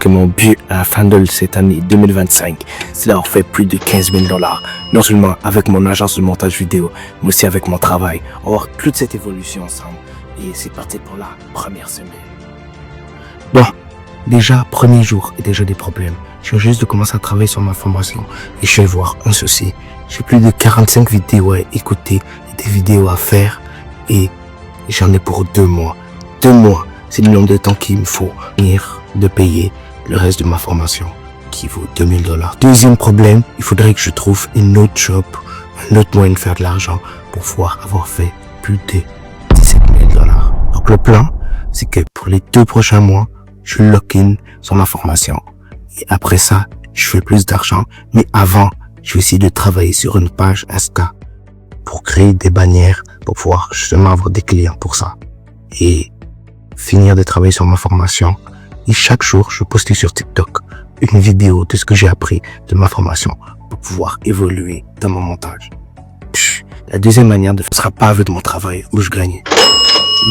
que mon but à la fin de cette année 2025, c'est d'avoir fait plus de 15 000 $. Non seulement avec mon agence de montage vidéo, mais aussi avec mon travail. On va voir toute cette évolution ensemble. Et c'est parti pour la première semaine. Bon, déjà, premier jour et déjà des problèmes. Je viens juste de commencer à travailler sur ma formation et je vais voir un souci. J'ai plus de 45 vidéos à écouter et des vidéos à faire et j'en ai pour 2 mois. 2 mois, c'est le nombre de temps qu'il me faut de payer le reste de ma formation qui vaut 2 000 $. Deuxième problème, il faudrait que je trouve une autre job, un autre moyen de faire de l'argent pour pouvoir avoir fait plus de 17 000 $. Donc le plan, c'est que pour les 2 prochains mois, je lock-in sur ma formation. Et après ça, je fais plus d'argent. Mais avant, je vais essayer de travailler sur une page Insta pour créer des bannières pour pouvoir justement avoir des clients pour ça. Et finir de travailler sur ma formation. Et chaque jour, je poste sur TikTok une vidéo de ce que j'ai appris de ma formation pour pouvoir évoluer dans mon montage. La deuxième manière de faire sera pas avec mon travail où je gagne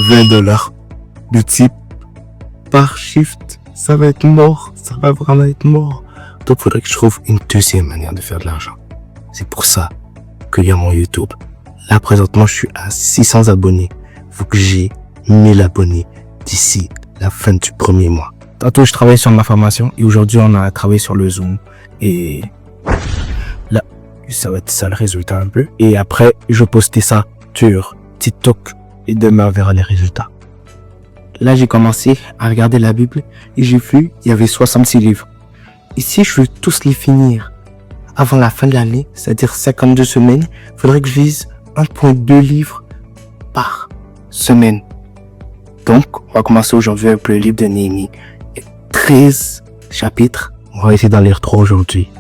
20 $ de type par shift. Ça va être mort. Ça va vraiment être mort. Donc, il faudrait que je trouve une deuxième manière de faire de l'argent. C'est pour ça qu'il y a mon YouTube. Là, présentement, je suis à 600 abonnés. Faut que j'ai 1000 abonnés d'ici la fin du premier mois. Tantôt, je travaille sur ma formation et aujourd'hui, on a travaillé sur le Zoom. Et là, ça va être ça le résultat un peu. Et après, je postais ça sur TikTok et demain, on verra les résultats. Là, j'ai commencé à regarder la Bible et j'ai vu, il y avait 66 livres. Et si je veux tous les finir avant la fin de l'année, c'est-à-dire 52 semaines, il faudrait que je vise 1,2 livres par semaine. Donc, on va commencer aujourd'hui avec le livre de Néhémie. 13 chapitres. On va essayer d'en lire 3 aujourd'hui.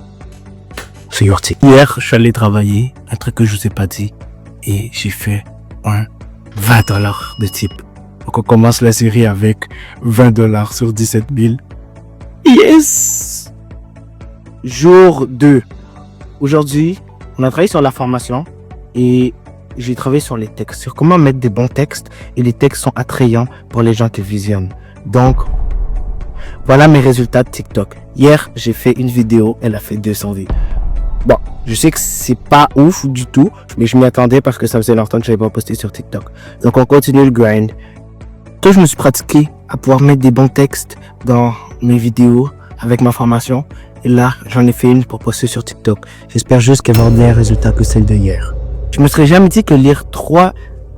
C'est yorti. Hier, je suis allé travailler, un truc que je vous ai pas dit, et j'ai fait un 20 $ de type. Donc, on commence la série avec 20 $ sur 17 000. Yes! Jour 2. Aujourd'hui, on a travaillé sur la formation et j'ai travaillé sur les textes, sur comment mettre des bons textes et les textes sont attrayants pour les gens qui visionnent. Donc, voilà mes résultats de TikTok. Hier, j'ai fait une vidéo, elle a fait 200 vues. Bon, je sais que c'est pas ouf du tout, mais je m'y attendais parce que ça faisait longtemps que je n'avais pas posté sur TikTok. Donc, on continue le grind. Toi, je me suis pratiqué à pouvoir mettre des bons textes dans mes vidéos avec ma formation. Et là, j'en ai fait une pour poster sur TikTok. J'espère juste qu'elle va avoir meilleur résultat que celle de hier. Je me serais jamais dit que lire 3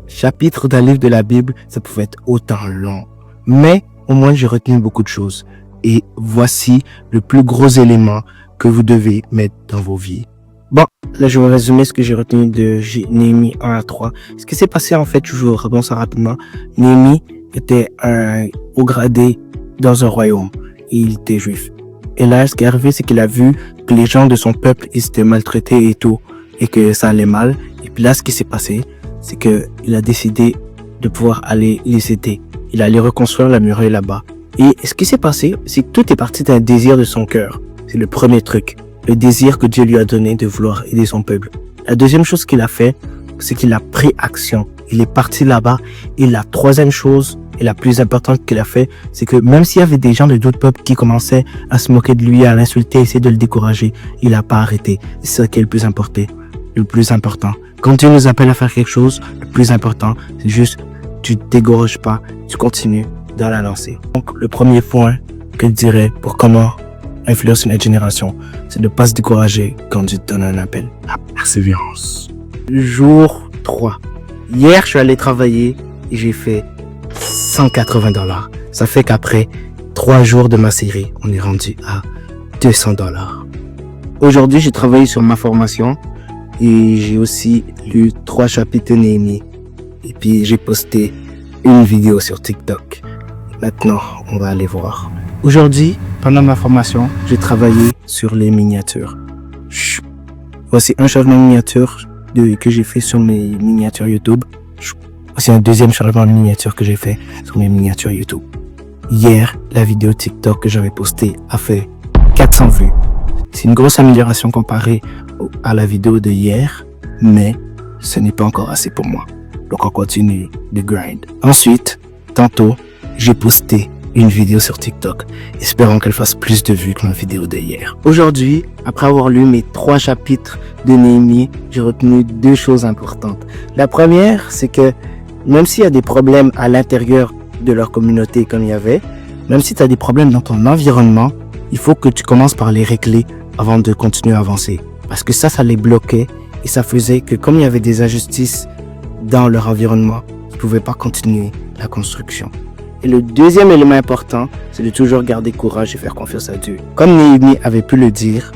chapitres d'un livre de la Bible, ça pouvait être autant long. Mais au moins, j'ai retenu beaucoup de choses. Et voici le plus gros élément que vous devez mettre dans vos vies. Bon, là, je vais vous résumer ce que j'ai retenu de Néhémie 1 à 3. Ce qui s'est passé, en fait, je vous réponds ça rapidement. Néhémie était un haut gradé dans un royaume. Et il était juif. Et là, ce qui est arrivé, c'est qu'il a vu que les gens de son peuple, ils étaient maltraités et tout. Et que ça allait mal. Et puis là, ce qui s'est passé, c'est que il a décidé de pouvoir aller les aider. Il allait reconstruire la muraille là-bas. Et ce qui s'est passé, c'est que tout est parti d'un désir de son cœur. C'est le premier truc. Le désir que Dieu lui a donné de vouloir aider son peuple. La deuxième chose qu'il a fait, c'est qu'il a pris action. Il est parti là-bas. Et la troisième chose, et la plus importante qu'il a fait, c'est que même s'il y avait des gens de d'autres peuples qui commençaient à se moquer de lui, à l'insulter, à essayer de le décourager, il n'a pas arrêté. C'est ça qui est le plus important. Le plus important. Quand Dieu nous appelle à faire quelque chose, le plus important, c'est juste, tu te décourages pas, tu continues dans la lancée. Donc, le premier point que je dirais pour comment influencer notre génération, c'est de ne pas se décourager quand Dieu te donne un appel. La persévérance. Jour 3. Hier, je suis allé travailler et j'ai fait 180 $. Ça fait qu'après 3 jours de ma série, on est rendu à 200 $. Aujourd'hui, j'ai travaillé sur ma formation et j'ai aussi lu 3 chapitres de Néhémie. Et puis, j'ai posté une vidéo sur TikTok. Maintenant, on va aller voir. Aujourd'hui, pendant ma formation, j'ai travaillé sur les miniatures. Voici un changement de miniature que j'ai fait sur mes miniatures YouTube. Voici un deuxième changement de miniature que j'ai fait sur mes miniatures YouTube. Hier, la vidéo TikTok que j'avais postée a fait 400 vues. C'est une grosse amélioration comparée à la vidéo de hier, mais ce n'est pas encore assez pour moi. Donc on continue de grind. Ensuite, tantôt, j'ai posté une vidéo sur TikTok, espérant qu'elle fasse plus de vues que ma vidéo d'hier. Aujourd'hui, après avoir lu mes 3 chapitres de Néhémie, j'ai retenu 2 choses importantes. La première, c'est que même s'il y a des problèmes à l'intérieur de leur communauté comme il y avait, même si tu as des problèmes dans ton environnement, il faut que tu commences par les régler avant de continuer à avancer. Parce que ça les bloquait et ça faisait que comme il y avait des injustices dans leur environnement, ils ne pouvaient pas continuer la construction. Et le deuxième élément important, c'est de toujours garder courage et faire confiance à Dieu. Comme Néhémie avait pu le dire,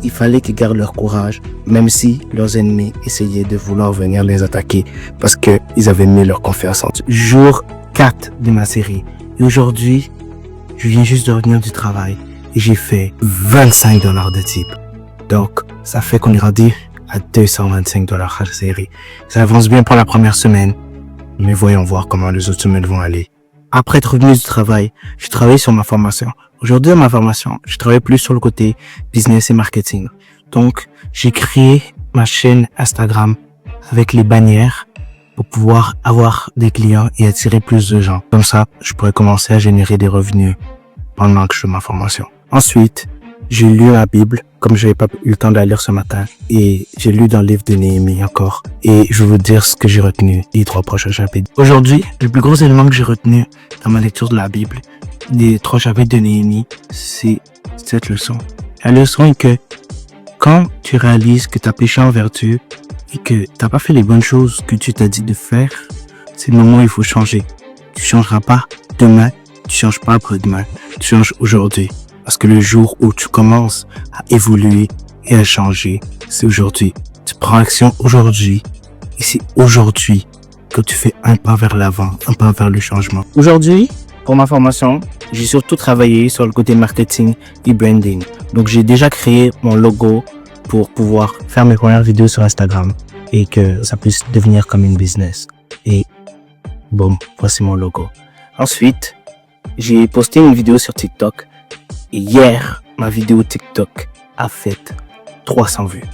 il fallait qu'ils gardent leur courage, même si leurs ennemis essayaient de vouloir venir les attaquer parce qu'ils avaient mis leur confiance en Dieu. Jour 4 de ma série. Et aujourd'hui, je viens juste de revenir du travail et j'ai fait $25 de type. Donc, ça fait qu'on est rendu à $225 à la série. Ça avance bien pour la première semaine, mais voyons voir comment les autres semaines vont aller. Après être revenu du travail, j'ai travaillé sur ma formation. Aujourd'hui, dans ma formation, je travaille plus sur le côté business et marketing. Donc, j'ai créé ma chaîne Instagram avec les bannières pour pouvoir avoir des clients et attirer plus de gens. Comme ça, je pourrais commencer à générer des revenus pendant que je fais ma formation. Ensuite, j'ai lu la Bible, comme j'avais pas eu le temps de la lire ce matin, et j'ai lu dans le livre de Néhémie encore. Et je vais vous dire ce que j'ai retenu des 3 prochains chapitres. Aujourd'hui, le plus gros élément que j'ai retenu dans ma lecture de la Bible, des 3 chapitres de Néhémie, c'est cette leçon. La leçon est que quand tu réalises que tu as péché envers Dieu et que t'as pas fait les bonnes choses que tu t'as dit de faire, c'est le moment où il faut changer. Tu changeras pas demain, tu changes pas après-demain, tu changes aujourd'hui. Parce que le jour où tu commences à évoluer et à changer, c'est aujourd'hui. Tu prends action aujourd'hui et c'est aujourd'hui que tu fais un pas vers l'avant, un pas vers le changement. Aujourd'hui, pour ma formation, j'ai surtout travaillé sur le côté marketing et branding. Donc j'ai déjà créé mon logo pour pouvoir faire mes premières vidéos sur Instagram et que ça puisse devenir comme une business. Et boum, voici mon logo. Ensuite, j'ai posté une vidéo sur TikTok. Et hier, ma vidéo TikTok a fait 300 vues.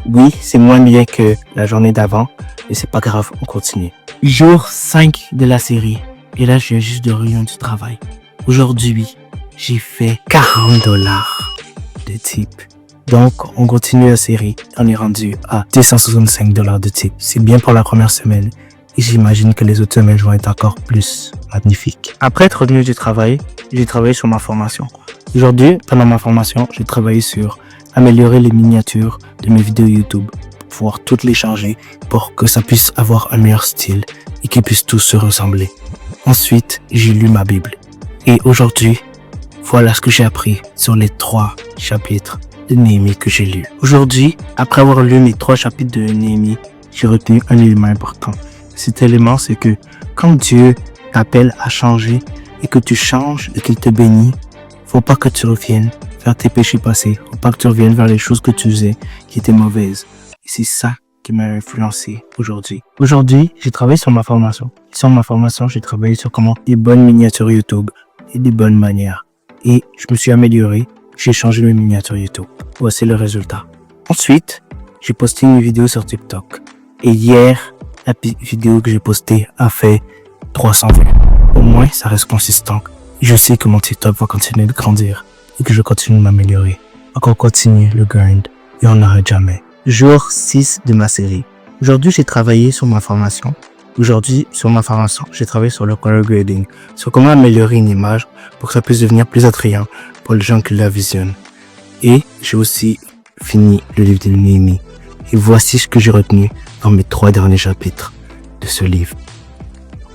Oui, c'est moins bien que la journée d'avant, mais c'est pas grave, on continue. Jour 5 de la série. Et là, je viens juste de revenir du travail. Aujourd'hui, j'ai fait $40 de type. Donc, on continue la série. On est rendu à $265 de type. C'est bien pour la première semaine. Et j'imagine que les autres semaines vont être encore plus magnifiques. Après être revenu du travail, j'ai travaillé sur ma formation. Aujourd'hui, pendant ma formation, j'ai travaillé sur améliorer les miniatures de mes vidéos YouTube, pour pouvoir toutes les changer pour que ça puisse avoir un meilleur style et qu'ils puissent tous se ressembler. Ensuite, j'ai lu ma Bible. Et aujourd'hui, voilà ce que j'ai appris sur les 3 chapitres de Néhémie que j'ai lus. Aujourd'hui, après avoir lu mes 3 chapitres de Néhémie, j'ai retenu un élément important. Cet élément, c'est que quand Dieu t'appelle à changer et que tu changes et qu'il te bénit, faut pas que tu reviennes vers tes péchés passés. Faut pas que tu reviennes vers les choses que tu faisais qui étaient mauvaises. Et c'est ça qui m'a influencé aujourd'hui. Aujourd'hui, j'ai travaillé sur ma formation. Sur ma formation, j'ai travaillé sur comment des bonnes miniatures YouTube et des bonnes manières. Et je me suis amélioré. J'ai changé mes miniatures YouTube. Voici le résultat. Ensuite, j'ai posté une vidéo sur TikTok. Et hier, la vidéo que j'ai postée a fait 300 vues. Au moins, ça reste consistant. Je sais que mon TikTok va continuer de grandir et que je continue de m'améliorer. Donc on continue le grind et on n'arrête jamais. Jour 6 de ma série. Aujourd'hui, j'ai travaillé sur ma formation. Aujourd'hui, sur ma formation, j'ai travaillé sur le color grading, sur comment améliorer une image pour que ça puisse devenir plus attrayant pour les gens qui la visionnent. Et j'ai aussi fini le livre de Néhémie. Et voici ce que j'ai retenu dans mes 3 derniers chapitres de ce livre.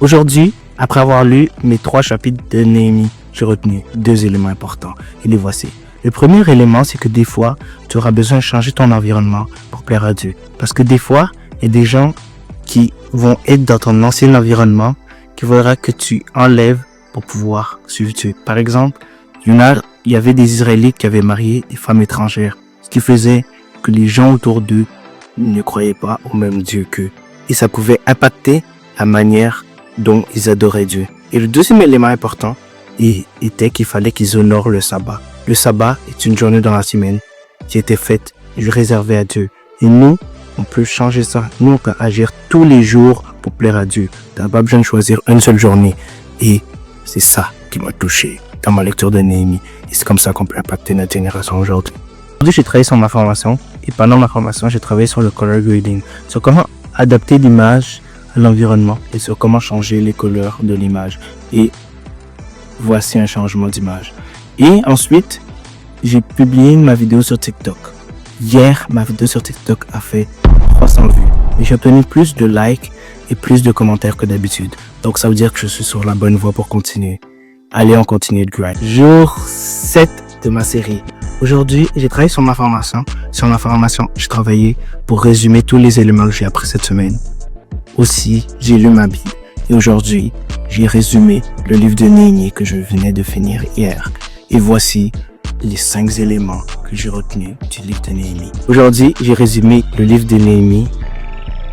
Aujourd'hui, après avoir lu mes 3 chapitres de Néhémie, j'ai retenu 2 éléments importants. Et les voici. Le premier élément, c'est que des fois, tu auras besoin de changer ton environnement pour plaire à Dieu. Parce que des fois, il y a des gens qui vont être dans ton ancien environnement, qui voudraient que tu enlèves pour pouvoir suivre Dieu. Par exemple, il y avait des Israélites qui avaient marié des femmes étrangères. Ce qui faisait que les gens autour d'eux ne croyaient pas au même Dieu qu'eux. Et ça pouvait impacter la manière dont ils adoraient Dieu. Et le deuxième élément important était qu'il fallait qu'ils honorent le sabbat. Le sabbat est une journée dans la semaine qui était faite et réservée à Dieu. Et nous, on peut changer ça. Nous, on peut agir tous les jours pour plaire à Dieu. Tu n'as pas besoin de choisir une seule journée. Et c'est ça qui m'a touché dans ma lecture de Néhémie. Et c'est comme ça qu'on peut impacter notre génération aujourd'hui. Aujourd'hui, j'ai travaillé sur ma formation. Et pendant ma formation, j'ai travaillé sur le color grading. Sur comment adapter l'image à l'environnement et sur comment changer les couleurs de l'image. Et voici un changement d'image. Et ensuite, j'ai publié ma vidéo sur TikTok. Hier, ma vidéo sur TikTok a fait 300 vues. Et j'ai obtenu plus de likes et plus de commentaires que d'habitude. Donc ça veut dire que je suis sur la bonne voie pour continuer. Allez, on continue de grind. Jour 7 de ma série. Aujourd'hui, j'ai travaillé sur ma formation. Sur ma formation, j'ai travaillé pour résumer tous les éléments que j'ai appris cette semaine. Aussi, j'ai lu ma Bible. Et aujourd'hui, j'ai résumé le livre de Néhémie que je venais de finir hier. Et voici les 5 éléments que j'ai retenus du livre de Néhémie. Aujourd'hui, j'ai résumé le livre de Néhémie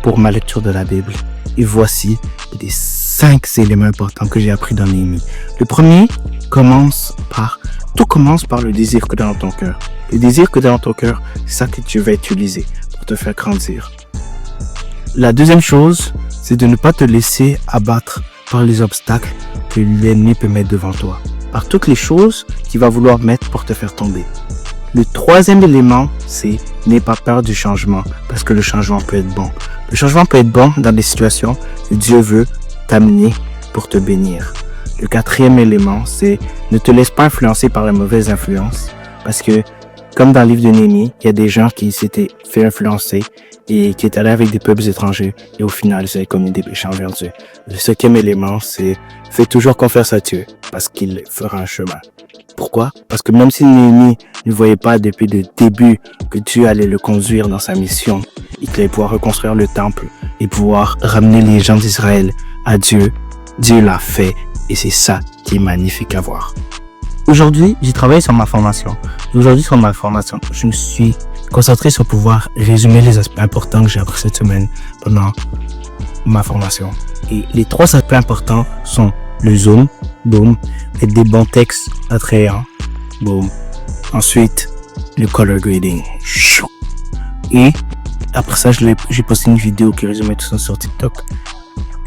pour ma lecture de la Bible. Et voici les 5 éléments importants que j'ai appris dans Néhémie. Le premier tout commence par le désir que tu as dans ton cœur. Le désir que tu as dans ton cœur, c'est ça que tu vas utiliser pour te faire grandir. La deuxième chose, c'est de ne pas te laisser abattre par les obstacles que l'ennemi peut mettre devant toi. Par toutes les choses qu'il va vouloir mettre pour te faire tomber. Le troisième élément, c'est n'aie pas peur du changement, parce que le changement peut être bon. Le changement peut être bon dans des situations où Dieu veut t'amener pour te bénir. Le quatrième élément, c'est ne te laisse pas influencer par la mauvaise influence, parce que, comme dans le livre de Néhémie, il y a des gens qui s'étaient fait influencer et qui étaient allés avec des peuples étrangers, et au final, ils avaient commis des péchés envers Dieu. Le cinquième élément, c'est fais toujours confiance à Dieu, parce qu'il fera un chemin. Pourquoi? Parce que même si Néhémie ne voyait pas depuis le début que Dieu allait le conduire dans sa mission, et qu'il allait pouvoir reconstruire le temple et pouvoir ramener les gens d'Israël à Dieu, Dieu l'a fait, et c'est ça qui est magnifique à voir. Aujourd'hui, j'ai travaillé sur ma formation. Aujourd'hui, sur ma formation, je me suis concentré sur pouvoir résumer les aspects importants que j'ai appris cette semaine pendant ma formation. Et les 3 aspects importants sont le zoom, boom, et des bons textes attrayants, boom. Ensuite, le color grading, chou. Et après ça, j'ai posté une vidéo qui résumait tout ça sur TikTok.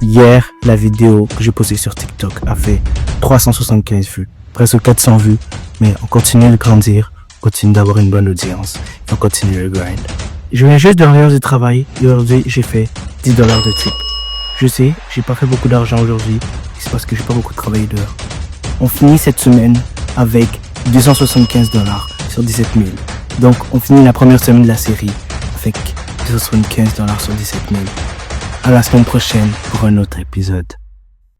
Hier, la vidéo que j'ai postée sur TikTok a fait 375 vues, presque 400 vues, mais on continue de grandir, on continue d'avoir une bonne audience, et on continue le grind. Je viens juste de revenir du travail, et aujourd'hui, j'ai fait $10 de tip. Je sais, j'ai pas fait beaucoup d'argent aujourd'hui, c'est parce que j'ai pas beaucoup travaillé dehors. On finit cette semaine avec $275 sur 17 000. Donc, on finit la première semaine de la série avec $275 sur 17 000. À la semaine prochaine pour un autre épisode.